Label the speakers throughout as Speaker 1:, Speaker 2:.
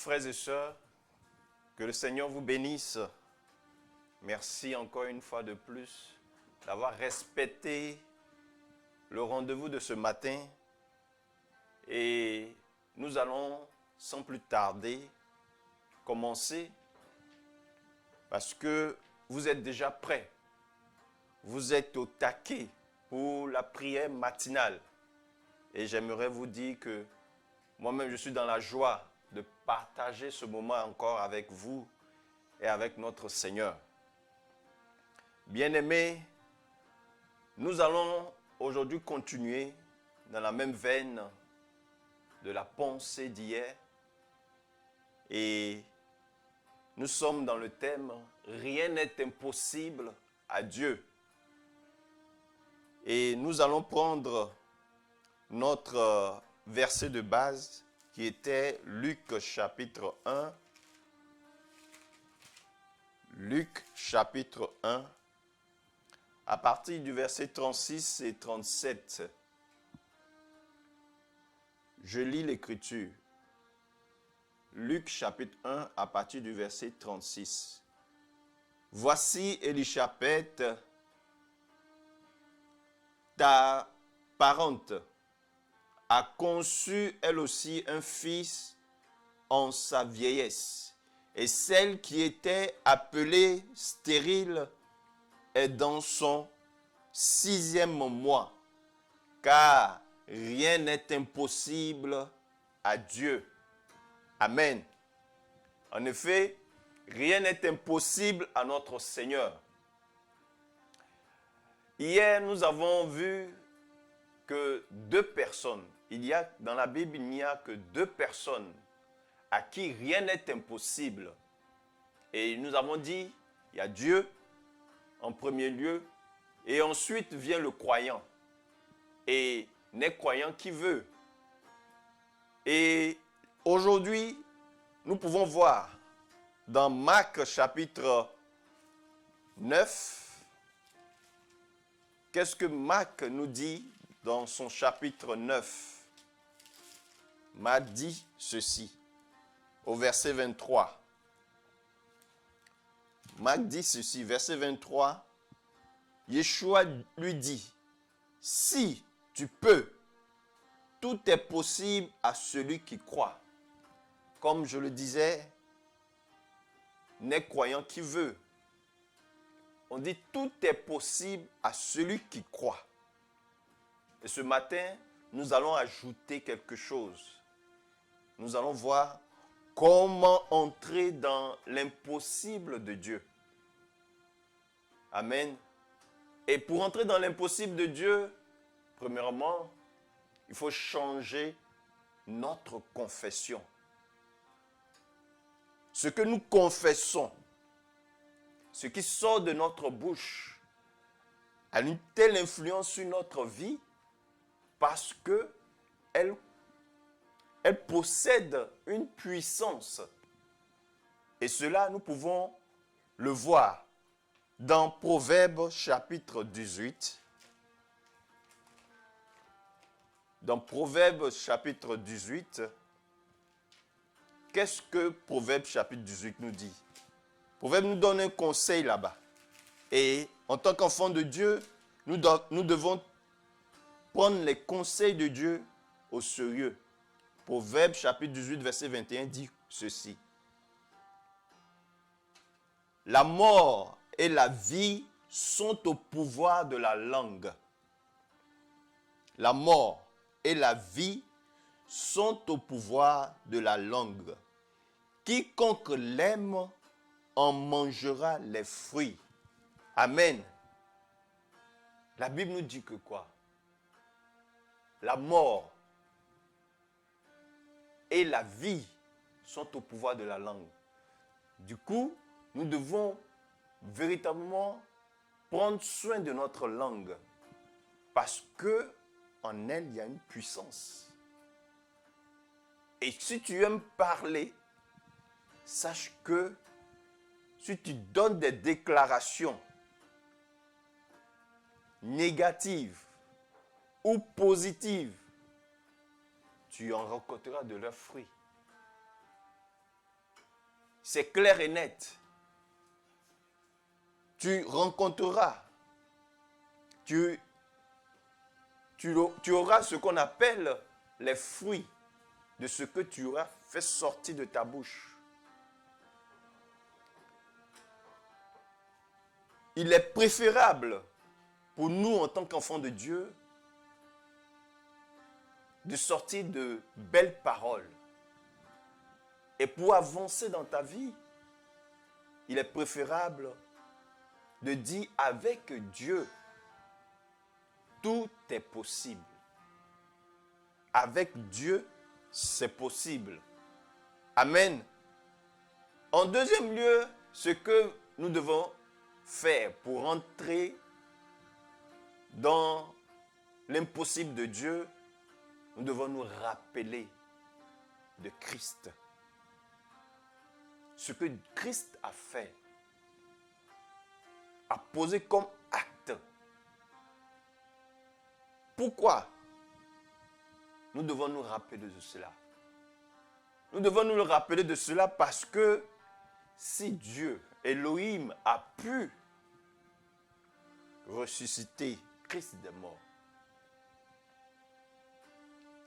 Speaker 1: frères et sœurs, que le Seigneur vous bénisse. Merci encore une fois de plus d'avoir respecté le rendez-vous de ce matin. Et nous allons sans plus tarder commencer parce que vous êtes déjà prêts. Vous êtes au taquet pour la prière matinale. Et j'aimerais vous dire que moi-même, je suis dans la joie de partager ce moment encore avec vous et avec notre Seigneur. Bien-aimés, nous allons aujourd'hui continuer dans la même veine de la pensée d'hier. Et nous sommes dans le thème « Rien n'est impossible à Dieu ». Et nous allons prendre notre verset de base qui était Luc chapitre 1. Luc chapitre 1, à partir du verset 36 et 37. Je lis l'écriture. Luc chapitre 1, à partir du verset 36. Voici Élisabeth, ta parente, a conçu elle aussi un fils en sa vieillesse. Et celle qui était appelée stérile est dans son 6e mois, car rien n'est impossible à Dieu. Amen. En effet, rien n'est impossible à notre Seigneur. Hier, nous avons vu que dans la Bible, il n'y a que 2 personnes à qui rien n'est impossible. Et nous avons dit, il y a Dieu en premier lieu, et ensuite vient le croyant. Et n'est croyant qui veut. Et aujourd'hui, nous pouvons voir dans Marc chapitre 9, qu'est-ce que Marc nous dit dans son chapitre 9? Marc dit ceci, au verset 23. Marc dit ceci, verset 23. Yeshua lui dit, « Si tu peux, tout est possible à celui qui croit. » Comme je le disais, n'est croyant qui veut. On dit, tout est possible à celui qui croit. Et ce matin, nous allons ajouter quelque chose. Nous allons voir comment entrer dans l'impossible de Dieu. Amen. Et pour entrer dans l'impossible de Dieu, premièrement, il faut changer notre confession. Ce que nous confessons, ce qui sort de notre bouche, a une telle influence sur notre vie parce que elle possède une puissance. Et cela, nous pouvons le voir dans Proverbes chapitre 18. Dans Proverbes chapitre 18, qu'est-ce que Proverbes chapitre 18 nous dit? Proverbes nous donne un conseil là-bas. Et en tant qu'enfants de Dieu, nous devons prendre les conseils de Dieu au sérieux. Proverbes chapitre 18, verset 21 dit ceci. La mort et la vie sont au pouvoir de la langue. La mort et la vie sont au pouvoir de la langue. Quiconque l'aime en mangera les fruits. Amen. La Bible nous dit que quoi? La mort et la vie sont au pouvoir de la langue. Du coup, nous devons véritablement prendre soin de notre langue parce que en elle, il y a une puissance. Et si tu aimes parler, sache que si tu donnes des déclarations négatives ou positives, tu en récolteras de leurs fruits. C'est clair et net. Tu rencontreras, tu auras ce qu'on appelle les fruits de ce que tu auras fait sortir de ta bouche. Il est préférable pour nous en tant qu'enfants de Dieu de sortir de belles paroles. Et pour avancer dans ta vie, il est préférable de dire avec Dieu, tout est possible. Avec Dieu, c'est possible. Amen. En deuxième lieu, ce que nous devons faire pour entrer dans l'impossible de Dieu, nous devons nous rappeler de Christ. Ce que Christ a fait, a posé comme acte. Pourquoi nous devons nous rappeler de cela? Nous devons nous le rappeler de cela parce que si Dieu, Elohim, a pu ressusciter Christ des morts,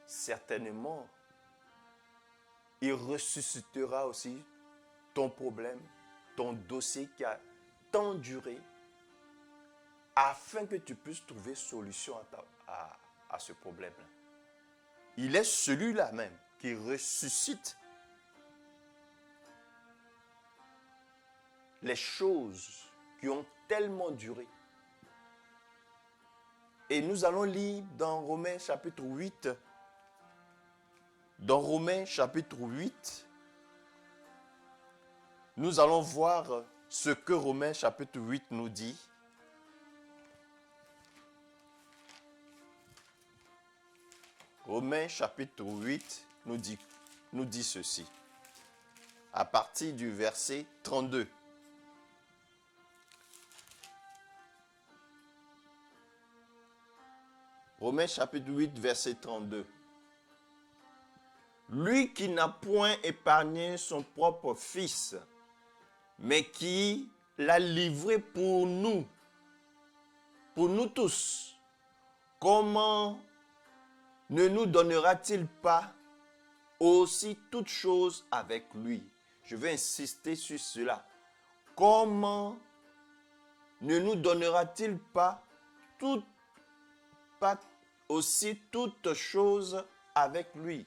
Speaker 1: certainement, il ressuscitera aussi ton problème, ton dossier qui a tant duré, afin que tu puisses trouver solution à ce problème-là. Il est celui-là même qui ressuscite les choses qui ont tellement duré. Et nous allons lire dans Romains chapitre 8. Dans Romains chapitre 8, nous allons voir ce que Romains chapitre 8 nous dit. Romains chapitre 8 nous dit ceci, à partir du verset 32. Romains chapitre 8, verset 32. Lui qui n'a point épargné son propre fils, mais qui l'a livré pour nous tous, comment ne nous donnera-t-il pas aussi toutes choses avec lui? Je vais insister sur cela. Comment ne nous donnera-t-il pas aussi toutes choses avec lui?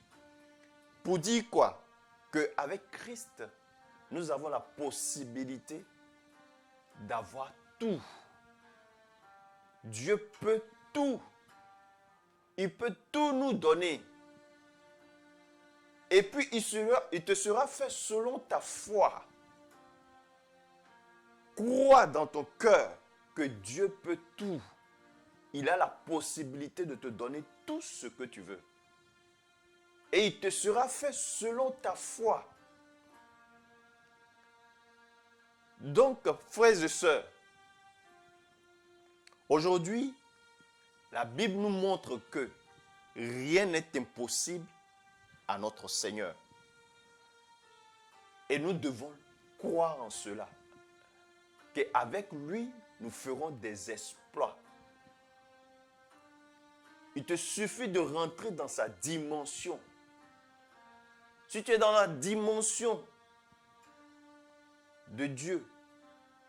Speaker 1: Pour dire quoi? Qu'avec Christ, nous avons la possibilité d'avoir tout. Dieu peut tout. Il peut tout nous donner. Et puis, il te sera fait selon ta foi. Crois dans ton cœur que Dieu peut tout. Il a la possibilité de te donner tout ce que tu veux. Et il te sera fait selon ta foi. Donc, frères et sœurs, aujourd'hui, la Bible nous montre que rien n'est impossible à notre Seigneur. Et nous devons croire en cela. Qu'avec lui, nous ferons des exploits. Il te suffit de rentrer dans sa dimension. Si tu es dans la dimension de Dieu,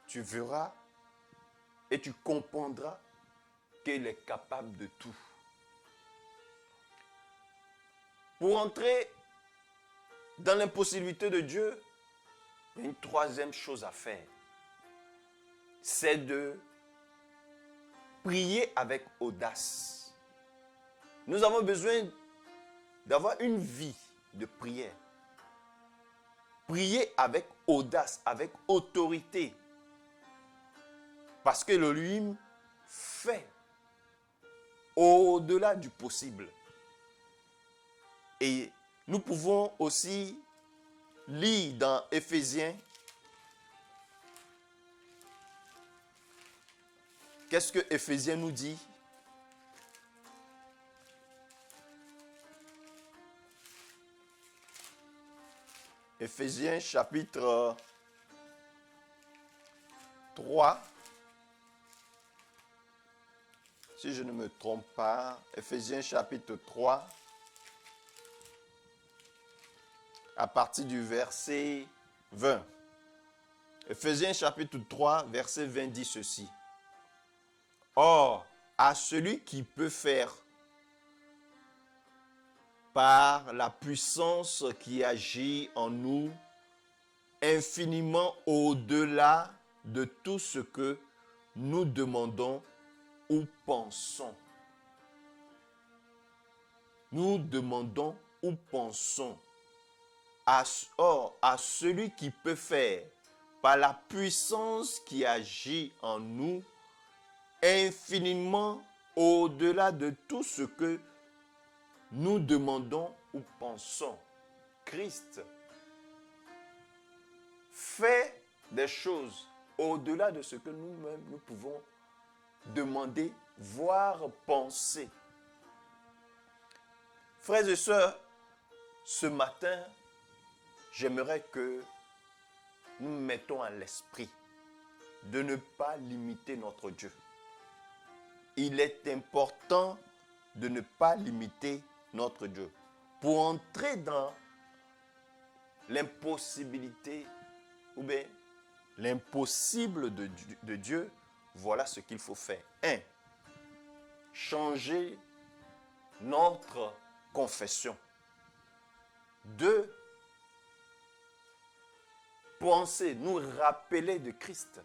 Speaker 1: tu verras et tu comprendras qu'il est capable de tout. Pour entrer dans l'impossibilité de Dieu, il y a une troisième chose à faire. C'est de prier avec audace. Nous avons besoin d'avoir une vie de prière. Prier avec audace, avec autorité. Parce que l'Élohim fait au-delà du possible. Et nous pouvons aussi lire dans Éphésiens. Qu'est-ce que Éphésiens nous dit? Éphésiens chapitre 3. Si je ne me trompe pas, Éphésiens chapitre 3, à partir du verset 20. Éphésiens chapitre 3, verset 20 dit ceci. Or, à celui qui peut faire par la puissance qui agit en nous, infiniment au-delà de tout ce que nous demandons ou pensons. Nous demandons ou pensons. Or, à celui qui peut faire, par la puissance qui agit en nous, infiniment au-delà de tout ce que nous demandons ou pensons. Christ fait des choses au-delà de ce que nous-mêmes nous pouvons demander, voire penser. Frères et sœurs, ce matin, j'aimerais que nous mettons à l'esprit de ne pas limiter notre Dieu. Il est important de ne pas limiter notre Dieu. Pour entrer dans l'impossibilité ou bien l'impossible de Dieu, voilà ce qu'il faut faire. 1. Changer notre confession. 2. Penser, nous rappeler de Christ.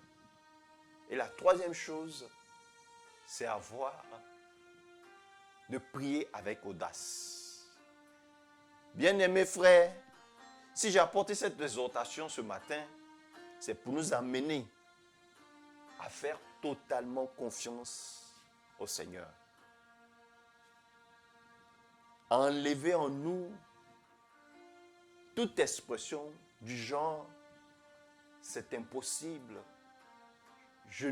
Speaker 1: Et la troisième chose, c'est de prier avec audace. Bien-aimés frères, si j'ai apporté cette exhortation ce matin, c'est pour nous amener à faire totalement confiance au Seigneur. Enlever en nous toute expression du genre « c'est impossible, je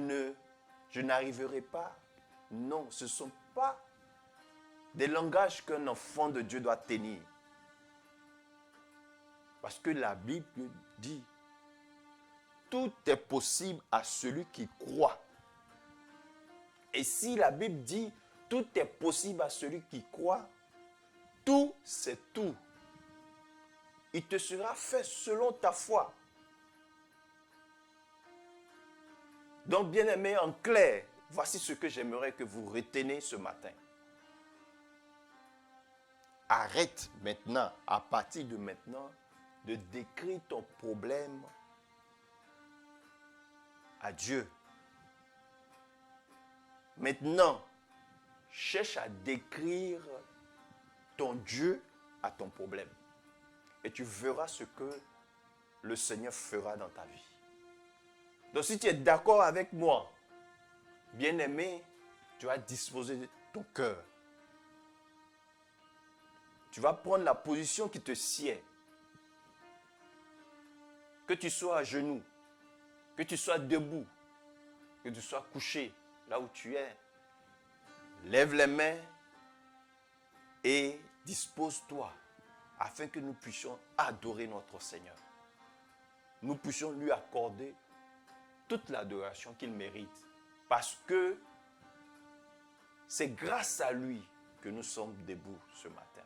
Speaker 1: n'arriverai pas ». Non, ce ne sont pas des langages qu'un enfant de Dieu doit tenir. Parce que la Bible dit « tout est possible à celui qui croit ». Et si la Bible dit « tout est possible à celui qui croit », tout, c'est tout. Il te sera fait selon ta foi. Donc, bien-aimés, en clair, voici ce que j'aimerais que vous reteniez ce matin. Arrête maintenant, à partir de maintenant, de décrire ton problème à Dieu. Maintenant, cherche à décrire ton Dieu à ton problème. Et tu verras ce que le Seigneur fera dans ta vie. Donc si tu es d'accord avec moi, bien-aimé, tu vas disposer de ton cœur. Tu vas prendre la position qui te sied. Que tu sois à genoux, que tu sois debout, que tu sois couché là où tu es. Lève les mains et dispose-toi afin que nous puissions adorer notre Seigneur. Nous puissions lui accorder toute l'adoration qu'il mérite. Parce que c'est grâce à lui que nous sommes debout ce matin.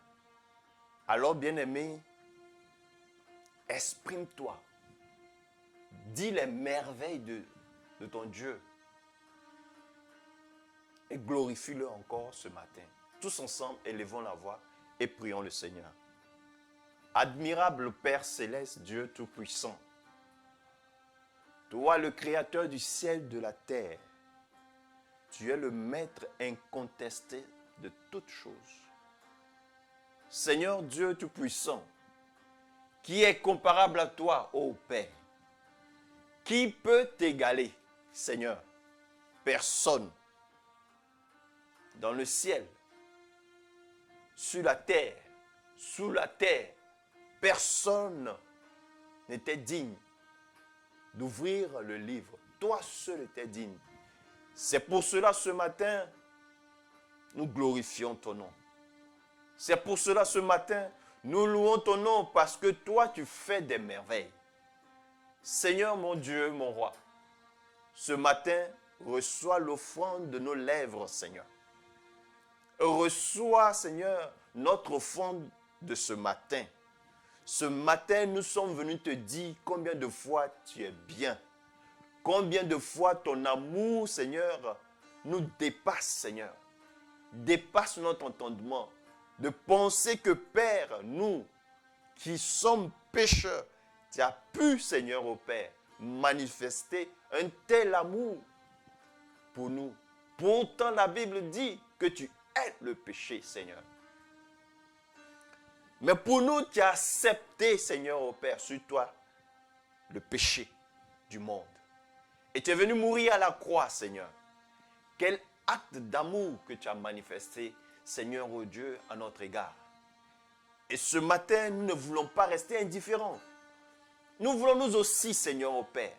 Speaker 1: Alors, bien-aimé, exprime-toi. Dis les merveilles de ton Dieu. Et glorifie-le encore ce matin. Tous ensemble, élevons la voix et prions le Seigneur. Admirable Père céleste, Dieu Tout-Puissant, toi le Créateur du ciel et de la terre, tu es le Maître incontesté de toutes choses. Seigneur Dieu Tout-Puissant, qui est comparable à toi, ô Père? Qui peut t'égaler, Seigneur? Personne. Dans le ciel, sur la terre, sous la terre, personne n'était digne d'ouvrir le livre. Toi seul étais digne. C'est pour cela ce matin, nous glorifions ton nom. C'est pour cela ce matin, Nous louons ton nom parce que toi, tu fais des merveilles. Seigneur mon Dieu, mon roi, ce matin, reçois l'offrande de nos lèvres, Seigneur. Reçois, Seigneur, notre offrande de ce matin. Ce matin, nous sommes venus te dire combien de fois tu es bien. Combien de fois ton amour, Seigneur, nous dépasse, Seigneur. Dépasse notre entendement. De penser que, Père, nous, qui sommes pécheurs, tu as pu, Seigneur, au Père, manifester un tel amour pour nous. Pourtant, la Bible dit que tu aimes le péché, Seigneur. Mais pour nous, tu as accepté, Seigneur, au Père, sur toi, le péché du monde. Et tu es venu mourir à la croix, Seigneur. Quel acte d'amour que tu as manifesté, Seigneur, oh Dieu, à notre égard. Et ce matin, nous ne voulons pas rester indifférents. Nous voulons nous aussi, Seigneur, au Père,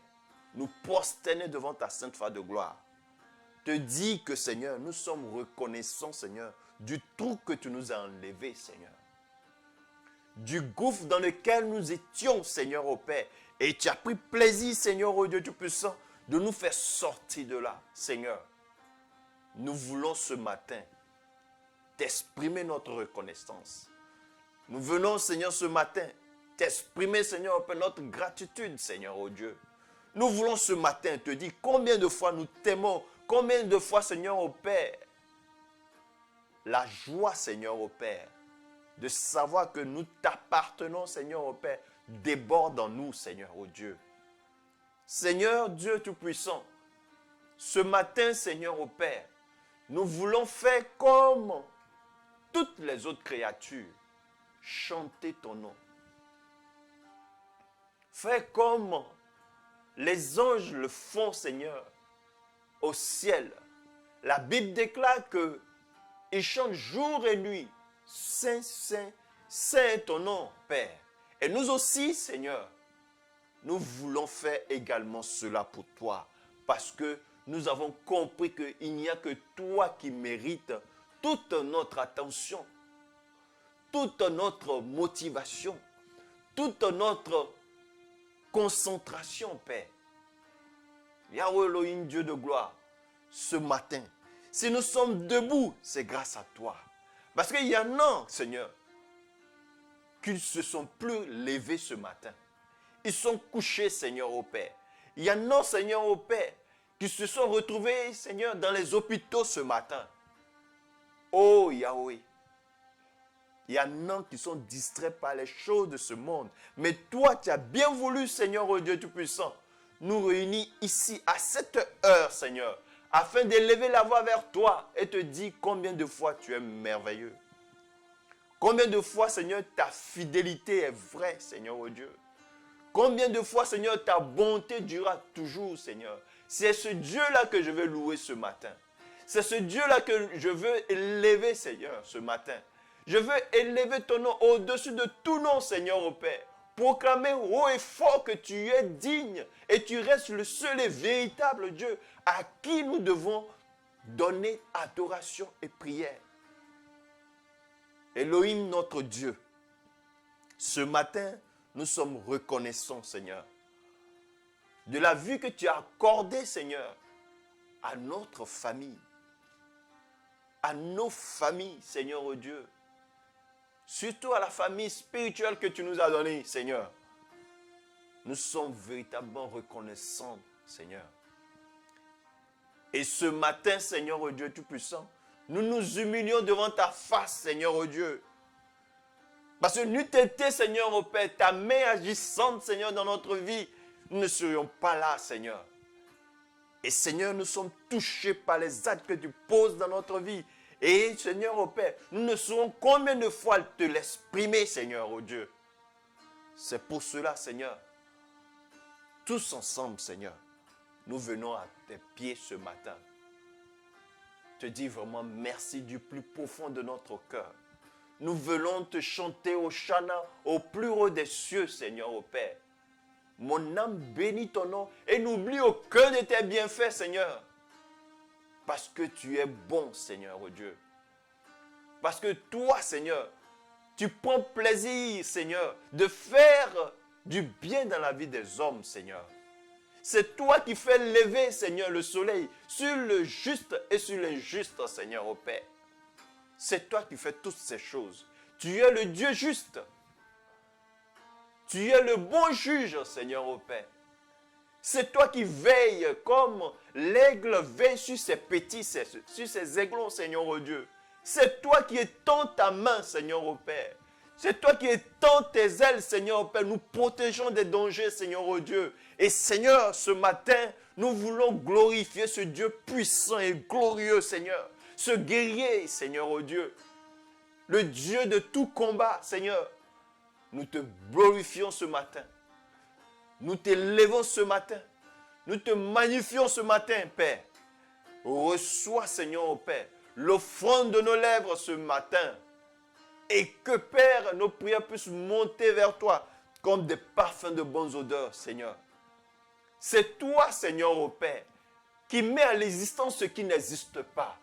Speaker 1: nous prosterner devant ta sainte face de gloire. Te dire que, Seigneur, nous sommes reconnaissants, Seigneur, du trou que tu nous as enlevé, Seigneur. Du gouffre dans lequel nous étions, Seigneur, au Père. Et tu as pris plaisir, Seigneur, oh Dieu Tout-Puissant, de nous faire sortir de là, Seigneur. Nous voulons ce matin t'exprimer notre reconnaissance. Nous venons, Seigneur, ce matin, t'exprimer, Seigneur, au Père, notre gratitude, Seigneur, oh Dieu. Nous voulons ce matin te dire combien de fois nous t'aimons, combien de fois, Seigneur, au Père, la joie, Seigneur, au Père, de savoir que nous t'appartenons, Seigneur, au Père, déborde en nous, Seigneur, oh Dieu. Seigneur, Dieu Tout-Puissant, ce matin, Seigneur, au Père, nous voulons faire comme toutes les autres créatures, chanter ton nom. Faire comme les anges le font, Seigneur, au ciel. La Bible déclare qu'ils chantent jour et nuit. Saint, Saint, Saint est ton nom, Père. Et nous aussi, Seigneur, nous voulons faire également cela pour toi. Parce que nous avons compris qu'il n'y a que toi qui mérites toute notre attention, toute notre motivation, toute notre concentration, Père. Yahweh Elohim, Dieu de gloire, ce matin, si nous sommes debout, c'est grâce à toi. Parce qu'il y en a, Seigneur, qui ne se sont plus levés ce matin. Ils sont couchés, Seigneur, au Père. Il y en a, Seigneur, au Père, qui se sont retrouvés, Seigneur, dans les hôpitaux ce matin. Oh Yahweh, il y en a qui sont distraits par les choses de ce monde. Mais toi, tu as bien voulu, Seigneur, oh Dieu Tout-Puissant, nous réunir ici à cette heure, Seigneur, afin d'élever la voix vers toi et te dire combien de fois tu es merveilleux. Combien de fois, Seigneur, ta fidélité est vraie, Seigneur, oh Dieu. Combien de fois, Seigneur, ta bonté durera toujours, Seigneur. C'est ce Dieu-là que je veux louer ce matin. C'est ce Dieu-là que je veux élever, Seigneur, ce matin. Je veux élever ton nom au-dessus de tout nom, Seigneur, au Père. Proclamer haut et fort que tu es digne et tu restes le seul et véritable Dieu à qui nous devons donner adoration et prière. Elohim, notre Dieu, ce matin, nous sommes reconnaissants, Seigneur, de la vue que tu as accordée, Seigneur, à notre famille, à nos familles, Seigneur, oh Dieu, surtout à la famille spirituelle que tu nous as donnée, Seigneur. Nous sommes véritablement reconnaissants, Seigneur. Et ce matin, Seigneur, oh Dieu Tout-Puissant, nous nous humilions devant ta face, Seigneur, oh Dieu. Parce que n'eût été, Seigneur, oh Père, ta main agissante, Seigneur, dans notre vie, nous ne serions pas là, Seigneur. Et Seigneur, nous sommes touchés par les actes que tu poses dans notre vie. Et Seigneur, oh Père, nous ne saurons combien de fois te l'exprimer, Seigneur, oh Dieu. C'est pour cela, Seigneur, tous ensemble, Seigneur, nous venons à tes pieds ce matin. Te dis vraiment merci du plus profond de notre cœur. Nous venons te chanter au Shana, au plus haut des cieux, Seigneur, au Père. Mon âme bénit ton nom et n'oublie aucun de tes bienfaits, Seigneur. Parce que tu es bon, Seigneur, oh Dieu. Parce que toi, Seigneur, Tu prends plaisir, Seigneur, de faire du bien dans la vie des hommes, Seigneur. C'est toi qui fais lever, Seigneur, le soleil sur le juste et sur l'injuste, Seigneur, ô Père. C'est toi qui fais toutes ces choses. Tu es le Dieu juste. Tu es le bon juge, Seigneur, ô Père. C'est toi qui veilles comme l'aigle veille sur ses petits, sur ses aiglons, Seigneur, ô Dieu. C'est toi qui étends ta main, Seigneur, ô Père. C'est toi qui étends tes ailes, Seigneur, ô Père, nous protégeons des dangers, Seigneur, ô Dieu. Et Seigneur, ce matin, nous voulons glorifier ce Dieu puissant et glorieux, Seigneur. Ce guerrier, Seigneur, ô Dieu. Le Dieu de tout combat, Seigneur. Nous te glorifions ce matin. Nous t'élevons ce matin. Nous te magnifions ce matin, Père. Reçois, Seigneur, ô Père, l'offrande de nos lèvres ce matin. Et que, Père, nos prières puissent monter vers toi comme des parfums de bonnes odeurs, Seigneur. C'est toi, Seigneur, ô Père, qui mets à l'existence ce qui n'existe pas.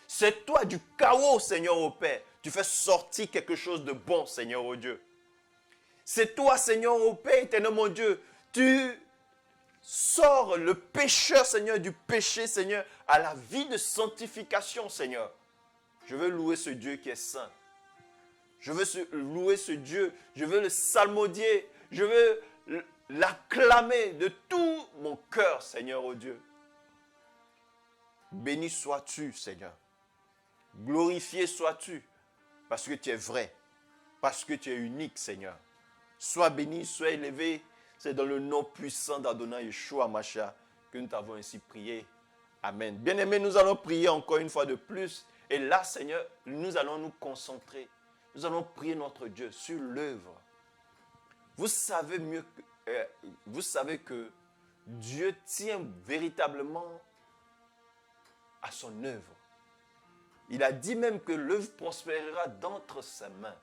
Speaker 1: C'est toi du chaos, Seigneur, ô Père. Tu fais sortir quelque chose de bon, Seigneur, ô Dieu. C'est toi, Seigneur, ô Père, éternel, mon Dieu. Tu sors le pécheur, Seigneur, du péché, Seigneur, à la vie de sanctification, Seigneur. Je veux louer ce Dieu qui est saint. Je veux louer ce Dieu. Je veux le psalmodier. Je veux l'acclamer de tout mon cœur, Seigneur, ô Dieu. Béni sois-tu, Seigneur. Glorifié sois-tu, parce que tu es vrai, parce que tu es unique, Seigneur. Sois béni, sois élevé. C'est dans le nom puissant d'Adonai Yeshua Mashiach que nous t'avons ainsi prié. Amen. Bien-aimés, nous allons prier encore une fois de plus. Et là, Seigneur, nous allons nous concentrer. Nous allons prier notre Dieu sur l'œuvre. Vous savez que Dieu tient véritablement à son œuvre. Il a dit même que l'œuvre prospérera d'entre ses mains.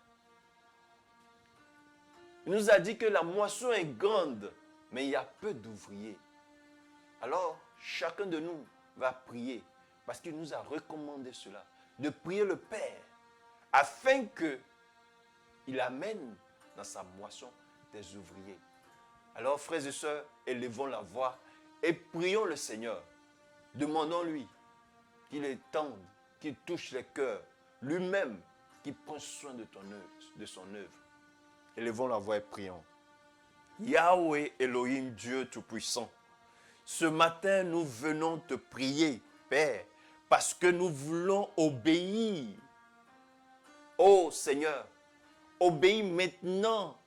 Speaker 1: Il nous a dit que la moisson est grande, mais il y a peu d'ouvriers. Alors, chacun de nous va prier, parce qu'il nous a recommandé cela, de prier le Père, afin qu'il amène dans sa moisson des ouvriers. Alors, frères et sœurs, élevons la voix et prions le Seigneur. Demandons-lui qu'il étende, qu'il touche les cœurs, lui-même, qui prend soin de son œuvre. Élevons la voix et prions. Yahweh Elohim, Dieu Tout-Puissant, ce matin, nous venons te prier, Père, parce que nous voulons obéir. Oh Seigneur, obéis maintenant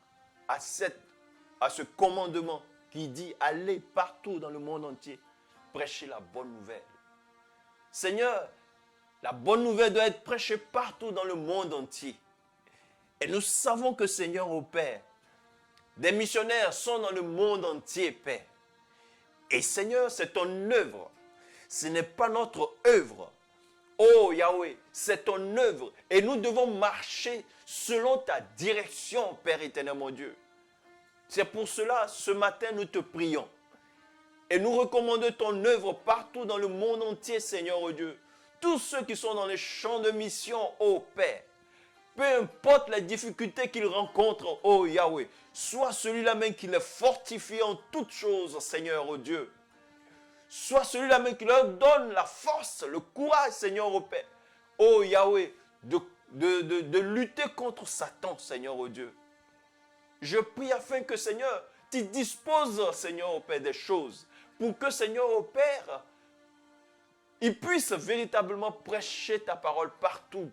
Speaker 1: à ce commandement qui dit allez partout dans le monde entier, prêcher la bonne nouvelle. Seigneur, la bonne nouvelle doit être prêchée partout dans le monde entier. Et nous savons que, Seigneur, ô Père, des missionnaires sont dans le monde entier, Père. Et Seigneur, c'est ton œuvre. Ce n'est pas notre œuvre. Oh Yahweh, c'est ton œuvre. Et nous devons marcher selon ta direction, Père éternel, mon Dieu. C'est pour cela, ce matin, nous te prions. Et nous recommandons ton œuvre partout dans le monde entier, Seigneur, ô Dieu. Tous ceux qui sont dans les champs de mission, ô Père, peu importe les difficultés qu'ils rencontrent, ô Yahweh, sois celui-là même qui les fortifie en toutes choses, Seigneur, ô Dieu. Sois celui-là même qui leur donne la force, le courage, Seigneur, ô Père, ô Yahweh, de lutter contre Satan, Seigneur, ô Dieu. Je prie afin que, Seigneur, tu disposes, Seigneur, ô Père, des choses, pour que, Seigneur, ô Père, ils puissent véritablement prêcher ta parole partout.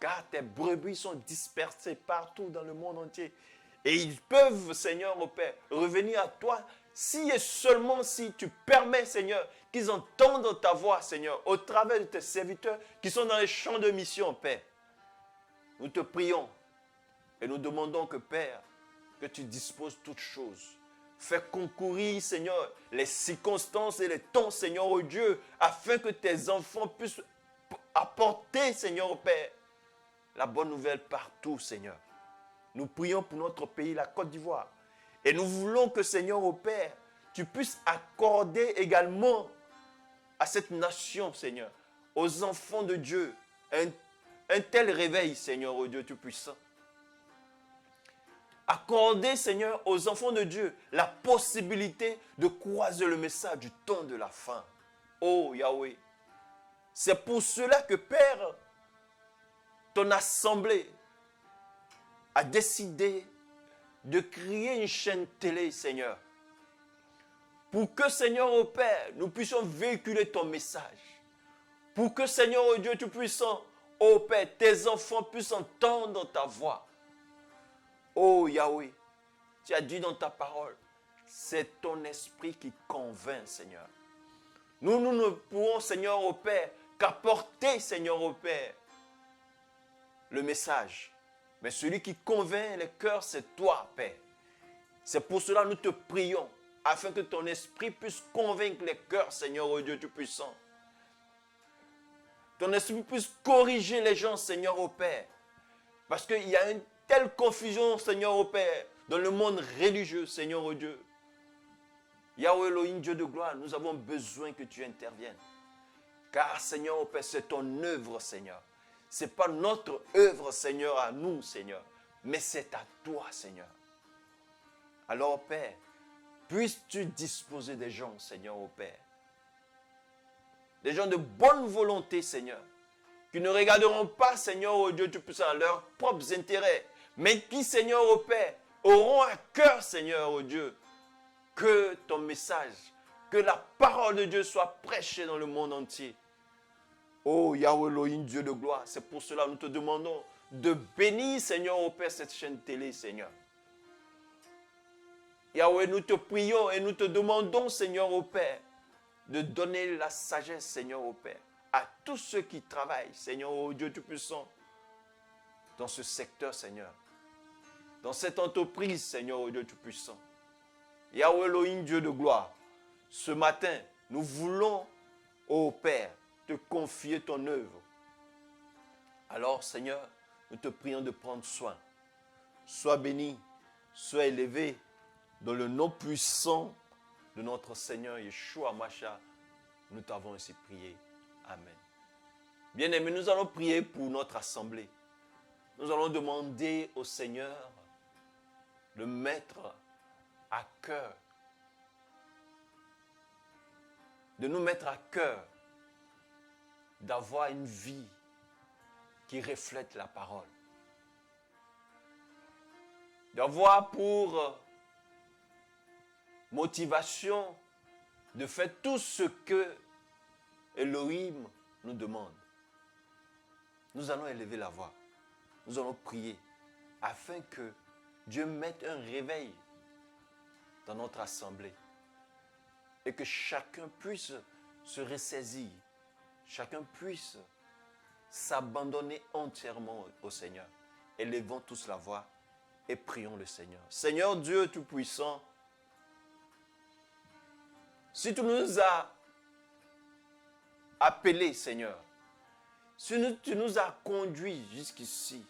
Speaker 1: Car tes brebis sont dispersées partout dans le monde entier. Et ils peuvent, Seigneur, ô Père, revenir à toi si et seulement si tu permets, Seigneur, qu'ils entendent ta voix, Seigneur, au travers de tes serviteurs qui sont dans les champs de mission, Père. Nous te prions et nous demandons que, Père, que tu disposes toutes choses. Fais concourir, Seigneur, les circonstances et les temps, Seigneur, ô Dieu, afin que tes enfants puissent apporter, Seigneur, ô Père, la bonne nouvelle partout, Seigneur. Nous prions pour notre pays, la Côte d'Ivoire. Et nous voulons que, Seigneur, ô Père, tu puisses accorder également à cette nation, Seigneur, aux enfants de Dieu, un tel réveil, Seigneur, oh Dieu Tout-Puissant. Accordez, Seigneur, aux enfants de Dieu la possibilité de croiser le message du temps de la fin. Oh Yahweh, c'est pour cela que Père, ton assemblée a décidé de créer une chaîne télé, Seigneur, pour que, Seigneur, au Père, nous puissions véhiculer ton message. Pour que, Seigneur, oh Dieu Tout-Puissant, ô Père, tes enfants puissent entendre ta voix. Oh Yahweh, tu as dit dans ta parole, c'est ton esprit qui convainc, Seigneur. Nous ne pouvons, Seigneur, ô Père, qu'apporter, Seigneur, ô Père, le message. Mais celui qui convainc les cœurs, c'est toi, Père. C'est pour cela que nous te prions, afin que ton esprit puisse convaincre les cœurs, Seigneur, ô Dieu Tout-Puissant. Ton esprit puisse corriger les gens, Seigneur, ô Père. Parce qu'il y a une telle confusion, Seigneur, ô Père, dans le monde religieux, Seigneur, ô Dieu. Yahweh Elohim, Dieu de gloire, nous avons besoin que tu interviennes. Car, Seigneur, ô Père, c'est ton œuvre, Seigneur. Ce n'est pas notre œuvre, Seigneur, à nous, Seigneur. Mais c'est à toi, Seigneur. Alors, Père, puisses-tu disposer des gens, Seigneur, ô Père. Des gens de bonne volonté, Seigneur. Qui ne regarderont pas, Seigneur, ô Dieu Tout-Puissant, leurs propres intérêts. Mais qui, Seigneur, ô Père, auront à cœur, Seigneur, ô Dieu, que ton message, que la parole de Dieu soit prêchée dans le monde entier. Oh Yahweh Elohim, Dieu de gloire, c'est pour cela que nous te demandons de bénir, Seigneur, ô Père, cette chaîne télé, Seigneur. Yahweh, nous te prions et nous te demandons, Seigneur, ô Père, de donner la sagesse, Seigneur, ô Père, à tous ceux qui travaillent, Seigneur, ô Dieu Tout-Puissant, dans ce secteur, Seigneur. Dans cette entreprise, Seigneur, ô Dieu Tout-Puissant. Yahweh Elohim, Dieu de gloire, ce matin, nous voulons, ô Père, te confier ton œuvre. Alors, Seigneur, nous te prions de prendre soin. Sois béni, sois élevé dans le nom puissant de notre Seigneur Yeshua Mashiach. Nous t'avons ainsi prié. Amen. Bien-aimés, nous allons prier pour notre assemblée. Nous allons demander au Seigneur de mettre à cœur, de nous mettre à cœur d'avoir une vie qui reflète la parole. D'avoir pour motivation de faire tout ce que Elohim nous demande. Nous allons élever la voix. Nous allons prier afin que Dieu mette un réveil dans notre assemblée et que chacun puisse se ressaisir, chacun puisse s'abandonner entièrement au Seigneur. Élevons tous la voix et prions le Seigneur. Seigneur Dieu Tout-Puissant, si tu nous as appelés, Seigneur, si tu nous as conduits jusqu'ici,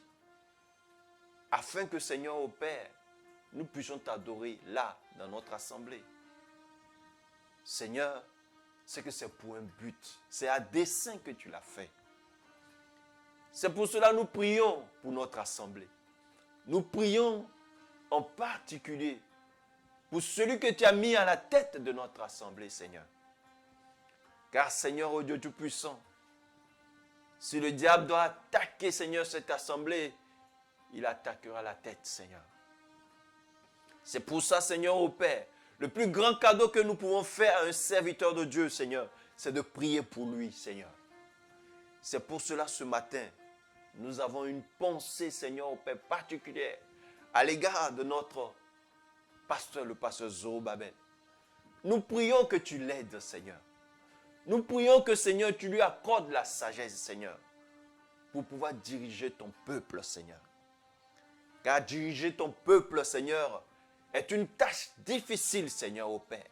Speaker 1: afin que, Seigneur, au Père, nous puissions t'adorer là, dans notre assemblée. Seigneur, c'est que c'est pour un but. C'est à dessein que tu l'as fait. C'est pour cela que nous prions pour notre assemblée. Nous prions en particulier pour celui que tu as mis à la tête de notre assemblée, Seigneur. Car, Seigneur, ô Dieu Tout-Puissant, si le diable doit attaquer, Seigneur, cette assemblée, il attaquera la tête, Seigneur. C'est pour ça, Seigneur, ô Père, le plus grand cadeau que nous pouvons faire à un serviteur de Dieu, Seigneur, c'est de prier pour lui, Seigneur. C'est pour cela, ce matin, nous avons une pensée, Seigneur, ô Père, particulière à l'égard de notre pasteur, le pasteur Zorobabel. Nous prions que tu l'aides, Seigneur. Nous prions que, Seigneur, tu lui accordes la sagesse, Seigneur, pour pouvoir diriger ton peuple, Seigneur. Car diriger ton peuple, Seigneur, est une tâche difficile, Seigneur, ô Père.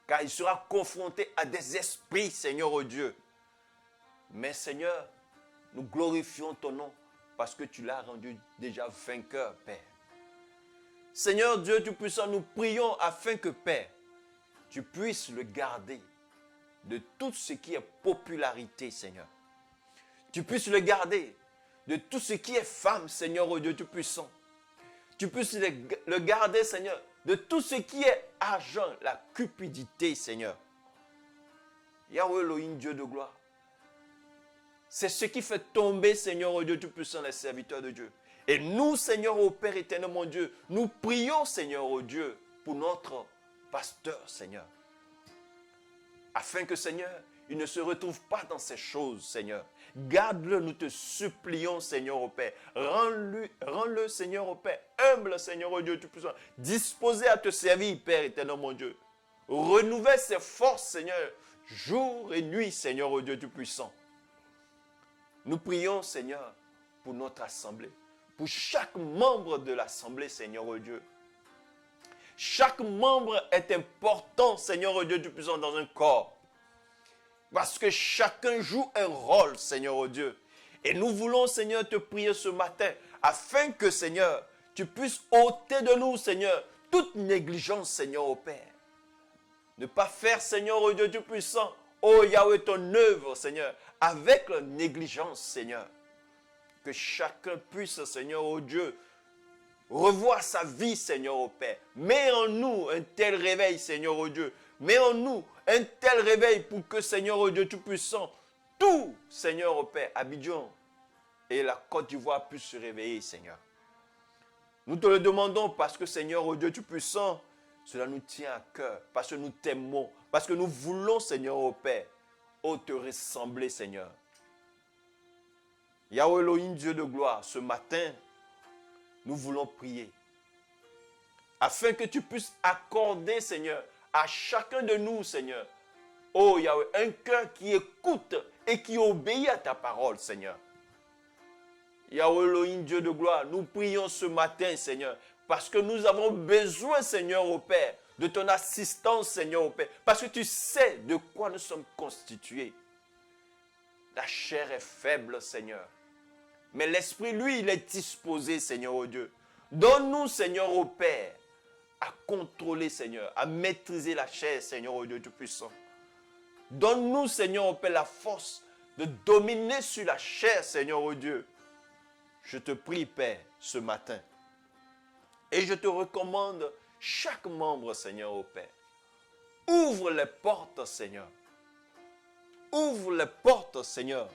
Speaker 1: Car il sera confronté à des esprits, Seigneur, ô Dieu. Mais, Seigneur, nous glorifions ton nom parce que tu l'as rendu déjà vainqueur, Père. Seigneur Dieu Tout-Puissant, nous prions afin que, Père, tu puisses le garder de tout ce qui est popularité, Seigneur. Tu puisses le garder de tout ce qui est femme, Seigneur, oh Dieu Tout-Puissant. Tu puisses le garder, Seigneur, de tout ce qui est argent, la cupidité, Seigneur. Yahweh Elohim, Dieu de gloire. C'est ce qui fait tomber, Seigneur, oh Dieu Tout-Puissant, les serviteurs de Dieu. Et nous, Seigneur, ô Père éternel, mon Dieu, nous prions, Seigneur, ô Dieu, pour notre pasteur, Seigneur. Afin que, Seigneur, il ne se retrouve pas dans ces choses, Seigneur. Garde-le, nous te supplions, Seigneur, ô Père. Rends-le, Seigneur, ô Père, humble, Seigneur, ô Dieu Tout-Puissant, disposé à te servir, Père éternel, mon Dieu. Renouvelle ses forces, Seigneur, jour et nuit, Seigneur, ô Dieu Tout-Puissant. Nous prions, Seigneur, pour notre assemblée. Pour chaque membre de l'assemblée, Seigneur, ô Dieu. Chaque membre est important, Seigneur, ô Dieu Tout-Puissant, dans un corps. Parce que chacun joue un rôle, Seigneur, ô Dieu. Et nous voulons, Seigneur, te prier ce matin, afin que, Seigneur, tu puisses ôter de nous, Seigneur, toute négligence, Seigneur, ô Père. Ne pas faire, Seigneur, ô Dieu Tout-Puissant, ô Yahweh, ton œuvre, Seigneur, avec la négligence, Seigneur. Que chacun puisse, Seigneur, ô Dieu, revoir sa vie, Seigneur, ô Père. Mets en nous un tel réveil, Seigneur, ô Dieu. Mets en nous un tel réveil pour que, Seigneur, ô Dieu Tout-Puissant, tout, Seigneur, ô Père, Abidjan et la Côte d'Ivoire puissent se réveiller, Seigneur. Nous te le demandons parce que, Seigneur, ô Dieu Tout-Puissant, cela nous tient à cœur, parce que nous t'aimons, parce que nous voulons, Seigneur, ô Père, ô te ressembler, Seigneur. Yahweh Elohim, Dieu de gloire, ce matin, nous voulons prier. Afin que tu puisses accorder, Seigneur, à chacun de nous, Seigneur, oh Yahweh, un cœur qui écoute et qui obéit à ta parole, Seigneur. Yahweh Elohim, Dieu de gloire, nous prions ce matin, Seigneur, parce que nous avons besoin, Seigneur, ô Père, de ton assistance, Seigneur, ô Père, parce que tu sais de quoi nous sommes constitués. La chair est faible, Seigneur. Mais l'esprit, lui, il est disposé, Seigneur, ô Dieu. Donne-nous, Seigneur, ô Père, à contrôler, Seigneur, à maîtriser la chair, Seigneur, ô Dieu Tout-Puissant. Donne-nous, Seigneur, ô Père, la force de dominer sur la chair, Seigneur, ô Dieu. Je te prie, Père, ce matin. Et je te recommande chaque membre, Seigneur, ô Père. Ouvre les portes, Seigneur. Ouvre les portes, Seigneur.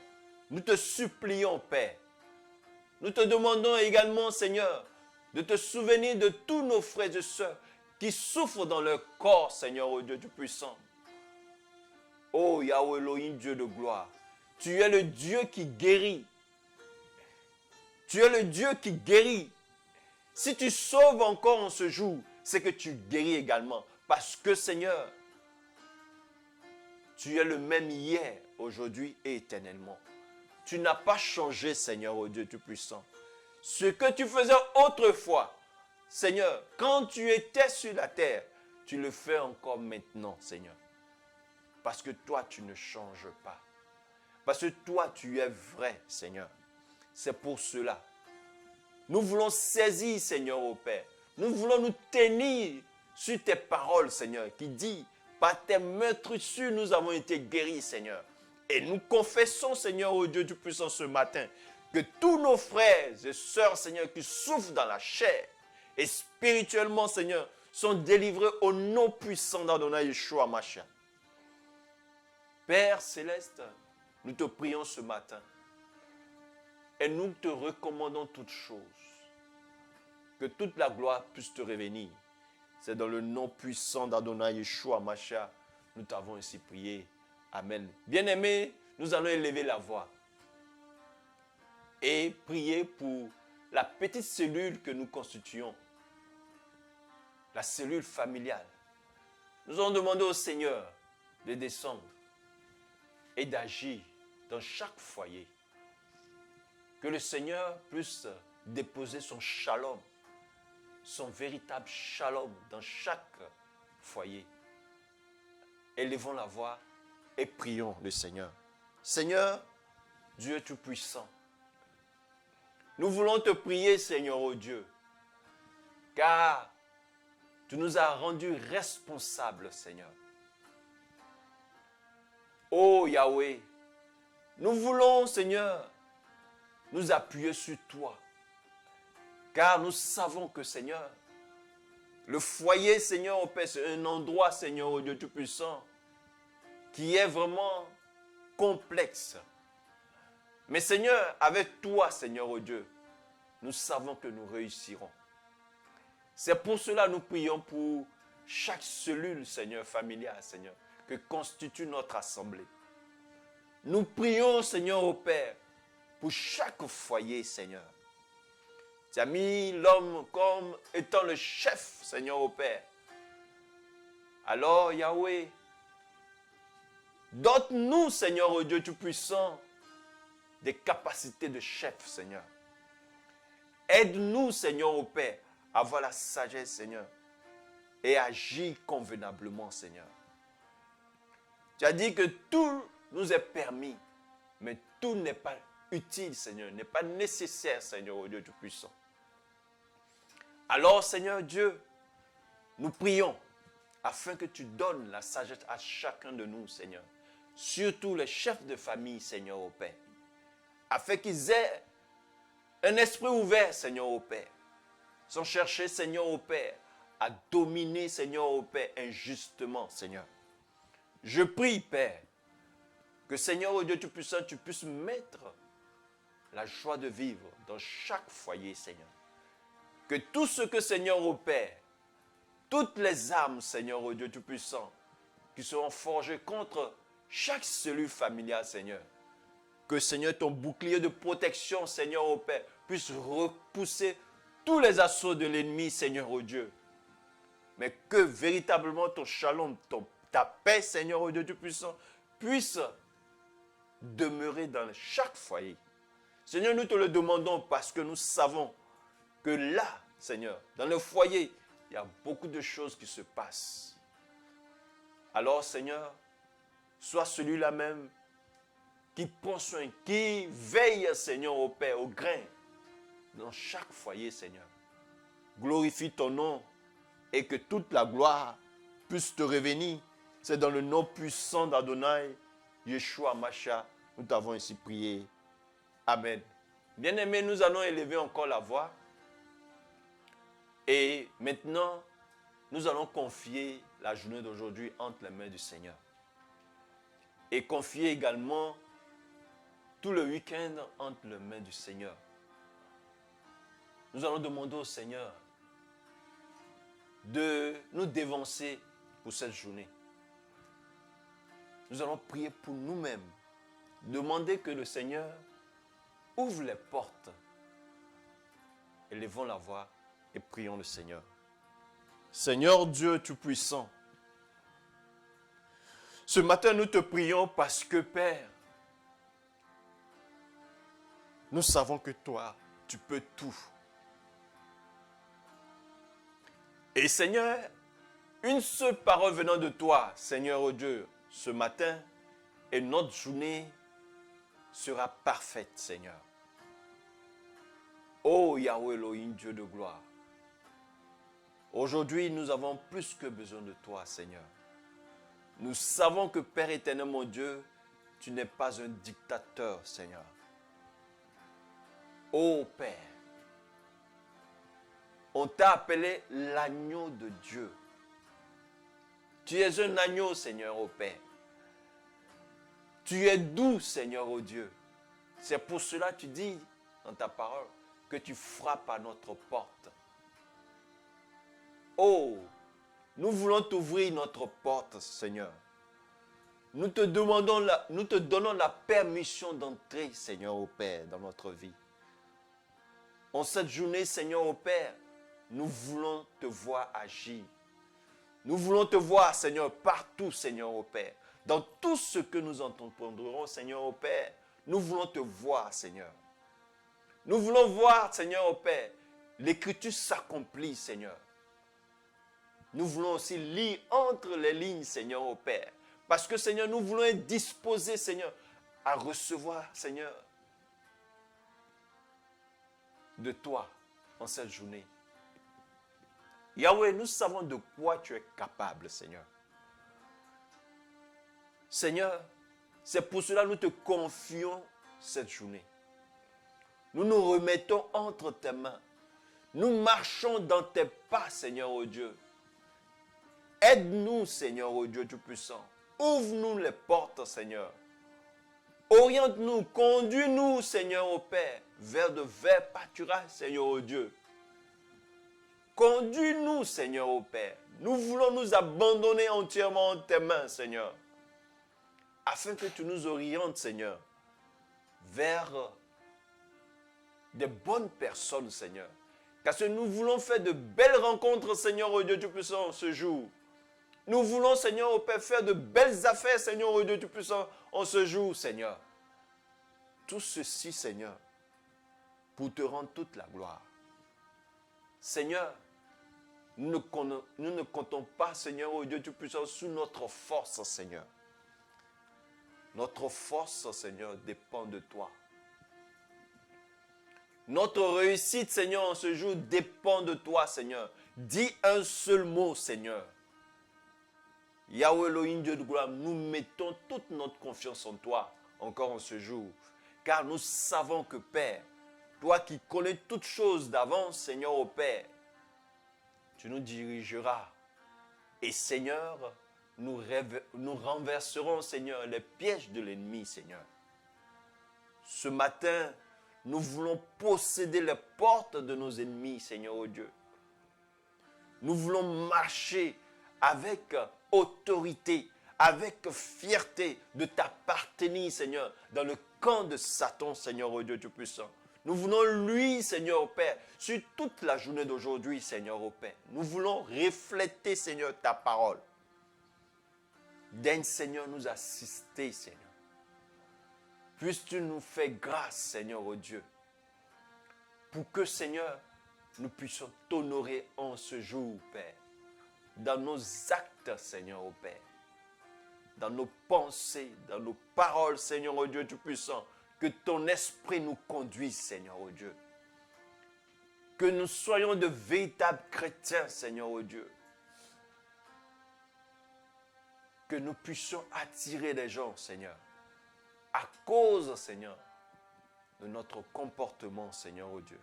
Speaker 1: Nous te supplions, Père. Nous te demandons également, Seigneur, de te souvenir de tous nos frères et sœurs qui souffrent dans leur corps, Seigneur, ô Dieu Tout-Puissant. Oh Yahweh Elohim, Dieu de gloire, tu es le Dieu qui guérit. Tu es le Dieu qui guérit. Si tu sauves encore en ce jour, c'est que tu guéris également. Parce que, Seigneur, tu es le même hier, aujourd'hui et éternellement. Tu n'as pas changé, Seigneur, ô Dieu Tout-Puissant. Ce que tu faisais autrefois, Seigneur, quand tu étais sur la terre, tu le fais encore maintenant, Seigneur. Parce que toi, tu ne changes pas. Parce que toi, tu es vrai, Seigneur. C'est pour cela. Nous voulons saisir, Seigneur, ô Père. Nous voulons nous tenir sur tes paroles, Seigneur, qui dit, par tes meurtrissures, nous avons été guéris, Seigneur. Et nous confessons, Seigneur, ô Dieu Tout-Puissant, ce matin, que tous nos frères et sœurs, Seigneur, qui souffrent dans la chair et spirituellement, Seigneur, sont délivrés au nom puissant d'Adonai Yeshua Mashiach. Père Céleste, nous te prions ce matin et nous te recommandons toutes choses. Que toute la gloire puisse te revenir. C'est dans le nom puissant d'Adonai Yeshua Mashiach, nous t'avons ainsi prié. Amen. Bien-aimés, nous allons élever la voix et prier pour la petite cellule que nous constituons, la cellule familiale. Nous allons demander au Seigneur de descendre et d'agir dans chaque foyer. Que le Seigneur puisse déposer son shalom, son véritable shalom dans chaque foyer. Élevons la voix et prions le Seigneur. Seigneur, Dieu Tout-Puissant, nous voulons te prier, Seigneur, ô Dieu, car tu nous as rendus responsables, Seigneur. Ô Yahweh, nous voulons, Seigneur, nous appuyer sur toi. Car nous savons que, Seigneur, le foyer, Seigneur, au Père, c'est un endroit, Seigneur, au Dieu Tout-Puissant, qui est vraiment complexe. Mais Seigneur, avec toi, Seigneur, au Dieu, nous savons que nous réussirons. C'est pour cela que nous prions pour chaque cellule, Seigneur, familiale, Seigneur, que constitue notre assemblée. Nous prions, Seigneur, au Père, pour chaque foyer, Seigneur. Tu as mis l'homme comme étant le chef, Seigneur, au Père. Alors, Yahweh, donne-nous, Seigneur, au Dieu Tout-Puissant, des capacités de chef, Seigneur. Aide-nous, Seigneur, au Père, à avoir la sagesse, Seigneur, et agir convenablement, Seigneur. Tu as dit que tout nous est permis, mais tout n'est pas utile, Seigneur, n'est pas nécessaire, Seigneur, au Dieu Tout-Puissant. Alors, Seigneur Dieu, nous prions afin que tu donnes la sagesse à chacun de nous, Seigneur. Surtout les chefs de famille, Seigneur, au Père. Afin qu'ils aient un esprit ouvert, Seigneur, au Père. Sans chercher, Seigneur, au Père, à dominer, Seigneur, au Père, injustement, Seigneur. Je prie, Père, que, Seigneur, au Dieu Tout-Puissant, tu puisses mettre la joie de vivre dans chaque foyer, Seigneur. Que tout ce que, Seigneur, au Père, toutes les armes, Seigneur, au Dieu Tout-Puissant, qui seront forgées contre chaque cellule familiale, Seigneur. Que, Seigneur, ton bouclier de protection, Seigneur, au Père, puisse repousser tous les assauts de l'ennemi, Seigneur, au Dieu. Mais que véritablement ton shalom, ta paix, Seigneur, au Dieu Tout-Puissant, puisse demeurer dans chaque foyer. Seigneur, nous te le demandons parce que nous savons que là, Seigneur, dans le foyer, il y a beaucoup de choses qui se passent. Alors, Seigneur, sois celui-là même qui prend soin, qui veille, Seigneur, au Père, au grain, dans chaque foyer, Seigneur. Glorifie ton nom et que toute la gloire puisse te revenir. C'est dans le nom puissant d'Adonai, Yeshua Mashiach, nous t'avons ainsi prié. Amen. Bien-aimés, nous allons élever encore la voix. Et maintenant, nous allons confier la journée d'aujourd'hui entre les mains du Seigneur. Et confier également tout le week-end entre les mains du Seigneur. Nous allons demander au Seigneur de nous dévancer pour cette journée. Nous allons prier pour nous-mêmes. Demander que le Seigneur ouvre les portes. Élevons la voix et prions le Seigneur. Seigneur Dieu Tout-Puissant, ce matin nous te prions parce que Père, nous savons que toi, tu peux tout. Et Seigneur, une seule parole venant de toi, Seigneur oh Dieu, ce matin, et notre journée sera parfaite, Seigneur. Oh Yahweh Elohim, Dieu de gloire. Aujourd'hui, nous avons plus que besoin de toi, Seigneur. Nous savons que Père éternel, mon Dieu, tu n'es pas un dictateur, Seigneur. Oh Père, on t'a appelé l'agneau de Dieu. Tu es un agneau, Seigneur, ô Père. Tu es doux, Seigneur, ô Dieu. C'est pour cela que tu dis dans ta parole que tu frappes à notre porte. Oh, nous voulons t'ouvrir notre porte, Seigneur. Nous te donnons la permission d'entrer, Seigneur, ô Père, dans notre vie. En cette journée, Seigneur, ô Père, nous voulons te voir agir. Nous voulons te voir, Seigneur, partout, Seigneur, ô Père. Dans tout ce que nous entreprendrons, Seigneur, ô Père, nous voulons te voir, Seigneur. Nous voulons voir, Seigneur, ô Père, l'Écriture s'accomplit, Seigneur. Nous voulons aussi lire entre les lignes, Seigneur, ô Père. Parce que, Seigneur, nous voulons être disposés, Seigneur, à recevoir, Seigneur, de toi en cette journée. Yahweh, nous savons de quoi tu es capable, Seigneur. Seigneur, c'est pour cela que nous te confions cette journée. Nous nous remettons entre tes mains. Nous marchons dans tes pas, Seigneur, oh Dieu. Aide-nous, Seigneur, oh Dieu Tout-Puissant. Ouvre-nous les portes, Seigneur. Oriente-nous, conduis-nous, Seigneur, oh Père, vers de verts pâturages, Seigneur, oh Dieu. Conduis-nous, Seigneur, ô Père. Nous voulons nous abandonner entièrement en tes mains, Seigneur. Afin que tu nous orientes, Seigneur, vers des bonnes personnes, Seigneur. Parce que nous voulons faire de belles rencontres, Seigneur, ô Dieu Tout-Puissant, ce jour. Nous voulons, Seigneur, ô Père, faire de belles affaires, Seigneur, ô Dieu Tout-Puissant, en ce jour, Seigneur. Tout ceci, Seigneur, pour te rendre toute la gloire. Seigneur, nous ne comptons pas, Seigneur, ô Dieu Tout-Puissant, sous notre force, Seigneur. Notre force, Seigneur, dépend de toi. Notre réussite, Seigneur, en ce jour, dépend de toi, Seigneur. Dis un seul mot, Seigneur. Yahweh Elohim, Dieu de gloire, nous mettons toute notre confiance en toi, encore en ce jour. Car nous savons que, Père, toi qui connais toutes choses d'avance, Seigneur, ô Père, tu nous dirigeras. Et Seigneur, nous renverserons, Seigneur, les pièges de l'ennemi, Seigneur. Ce matin, nous voulons posséder les portes de nos ennemis, Seigneur, ô Dieu. Nous voulons marcher avec autorité, avec fierté de t'appartenir, Seigneur, dans le camp de Satan, Seigneur, ô Dieu Tout-Puissant. Nous voulons lui, Seigneur, ô Père, sur toute la journée d'aujourd'hui, Seigneur, ô Père. Nous voulons refléter, Seigneur, ta parole. Daigne, Seigneur, nous assister, Seigneur. Puisses-tu nous faire grâce, Seigneur, ô Dieu, pour que, Seigneur, nous puissions t'honorer en ce jour, Père, dans nos actes, Seigneur, ô Père, dans nos pensées, dans nos paroles, Seigneur, ô Dieu Tout-Puissant, que ton esprit nous conduise, Seigneur, ô Dieu. Que nous soyons de véritables chrétiens, Seigneur, ô Dieu. Que nous puissions attirer les gens, Seigneur, à cause, Seigneur, de notre comportement, Seigneur, ô Dieu.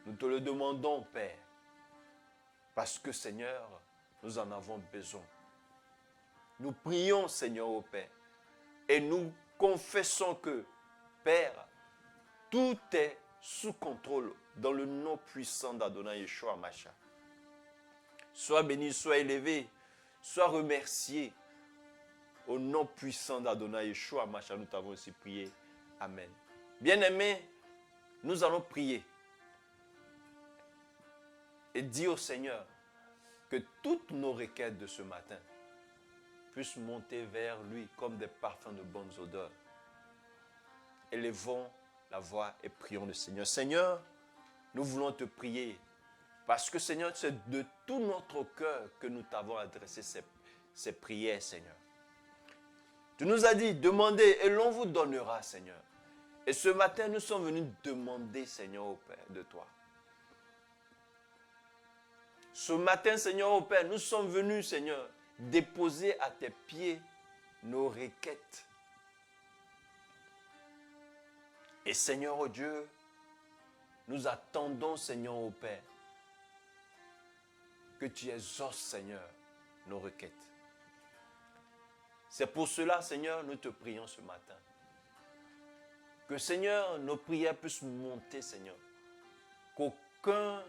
Speaker 1: Nous te le demandons, Père, parce que, Seigneur, nous en avons besoin. Nous prions, Seigneur, ô Père, et nous confessons que, Père, tout est sous contrôle dans le nom puissant d'Adonai Yeshua Mashiach. Sois béni, sois élevé, sois remercié. Au nom puissant d'Adonai Yeshua Mashiach, nous t'avons aussi prié. Amen. Bien-aimés, nous allons prier et dire au Seigneur que toutes nos requêtes de ce matin puissent monter vers lui comme des parfums de bonnes odeurs. Élevons la voix et prions le Seigneur. Seigneur, nous voulons te prier parce que, Seigneur, c'est de tout notre cœur que nous t'avons adressé ces prières, Seigneur. Tu nous as dit, demandez et l'on vous donnera, Seigneur. Et ce matin, nous sommes venus demander, Seigneur, au Père, de toi. Ce matin, Seigneur, au Père, nous sommes venus, Seigneur, déposer à tes pieds nos requêtes. Et Seigneur, oh Dieu, nous attendons, Seigneur, au Père, que tu exauces, Seigneur, nos requêtes. C'est pour cela, Seigneur, nous te prions ce matin. Que, Seigneur, nos prières puissent monter, Seigneur. Qu'aucun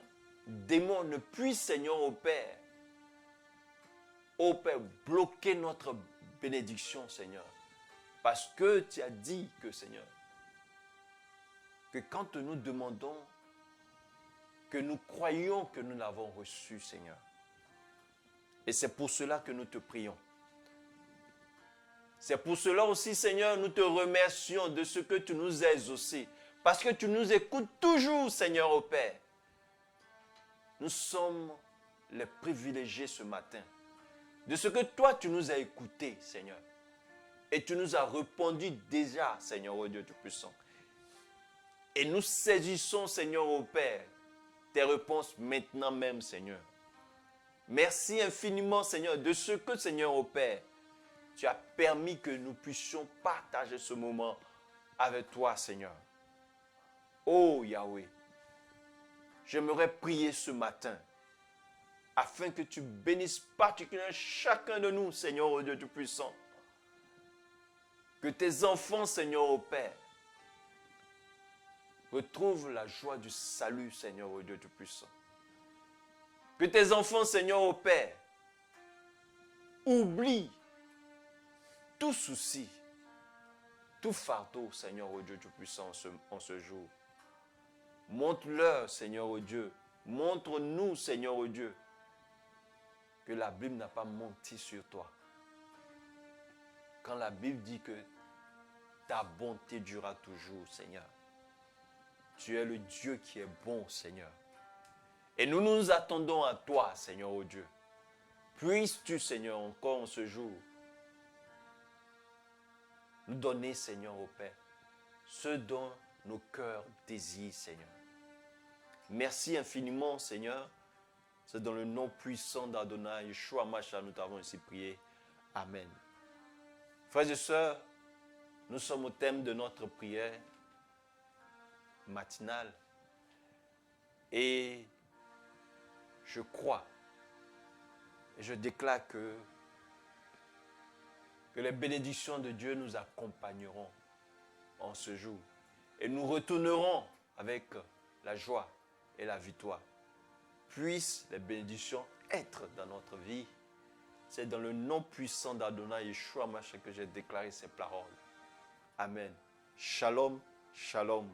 Speaker 1: démon ne puisse, Seigneur, au Père, bloquer notre bénédiction, Seigneur. Parce que tu as dit que, Seigneur, que quand nous demandons, que nous croyons que nous l'avons reçu, Seigneur. Et c'est pour cela que nous te prions. C'est pour cela aussi, Seigneur, nous te remercions de ce que tu nous as exaucés. Parce que tu nous écoutes toujours, Seigneur, au Père. Nous sommes les privilégiés ce matin. De ce que toi, tu nous as écoutés, Seigneur. Et tu nous as répondu déjà, Seigneur, au Dieu Tout-Puissant. Et nous saisissons, Seigneur, au Père, tes réponses maintenant même, Seigneur. Merci infiniment, Seigneur, de ce que, Seigneur, au Père, tu as permis que nous puissions partager ce moment avec toi, Seigneur. Oh Yahweh, j'aimerais prier ce matin afin que tu bénisses particulièrement chacun de nous, Seigneur, ô Dieu Tout-Puissant. Que tes enfants, Seigneur, ô Père, retrouvent la joie du salut, Seigneur, ô Dieu Tout-Puissant. Que tes enfants, Seigneur, ô Père, oublient tout souci, tout fardeau, Seigneur, ô Dieu Tout-Puissant, en ce jour. Montre-leur, Seigneur, ô Dieu, montre-nous, Seigneur, ô Dieu, que la Bible n'a pas menti sur toi. Quand la Bible dit que ta bonté durera toujours, Seigneur. Tu es le Dieu qui est bon, Seigneur. Et nous nous attendons à toi, Seigneur, ô Dieu. Puisses-tu, Seigneur, encore en ce jour, nous donner, Seigneur, ô Père, ce dont nos cœurs désirent, Seigneur. Merci infiniment, Seigneur. C'est dans le nom puissant d'Adonai, Yeshua Mashiach, nous t'avons ainsi prié. Amen. Frères et sœurs, nous sommes au thème de notre prière matinale. Et je crois, et je déclare que les bénédictions de Dieu nous accompagneront en ce jour. Et nous retournerons avec la joie et la victoire. Puissent les bénédictions être dans notre vie. C'est dans le nom puissant d'Adonai Yeshua Mashiach que j'ai déclaré ces paroles. Amen. Shalom, shalom.